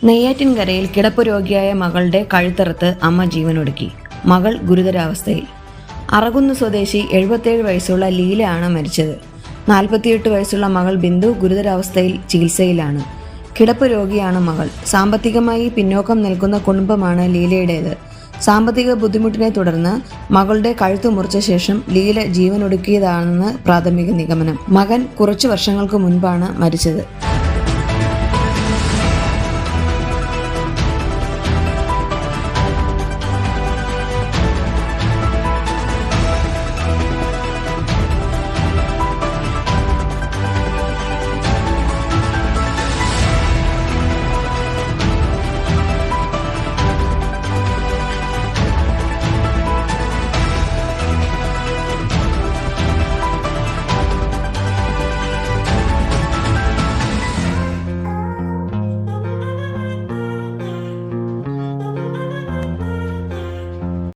നെയ്യാറ്റിൻകരയിൽ കിടപ്പ് രോഗിയായ മകളുടെ കഴുത്തറുത്ത് അമ്മ ജീവനൊടുക്കി. മകൾ ഗുരുതരാവസ്ഥയിൽ. അറകുന്ന് സ്വദേശി 77 വയസ്സുള്ള ലീലയാണ് മരിച്ചത്. 48 വയസ്സുള്ള മകൾ ബിന്ദു ഗുരുതരാവസ്ഥയിൽ ചികിത്സയിലാണ്. കിടപ്പ് രോഗിയാണ് മകൾ. സാമ്പത്തികമായി പിന്നോക്കം നിൽക്കുന്ന കുടുംബമാണ് ലീലയുടേത്. സാമ്പത്തിക ബുദ്ധിമുട്ടിനെ തുടർന്ന് മകളുടെ കഴുത്ത് മുറിച്ച ശേഷം ലീല ജീവനൊടുക്കിയതാണെന്ന് പ്രാഥമിക നിഗമനം. മകൻ കുറച്ചു വർഷങ്ങൾക്ക് മുൻപാണ് മരിച്ചത്.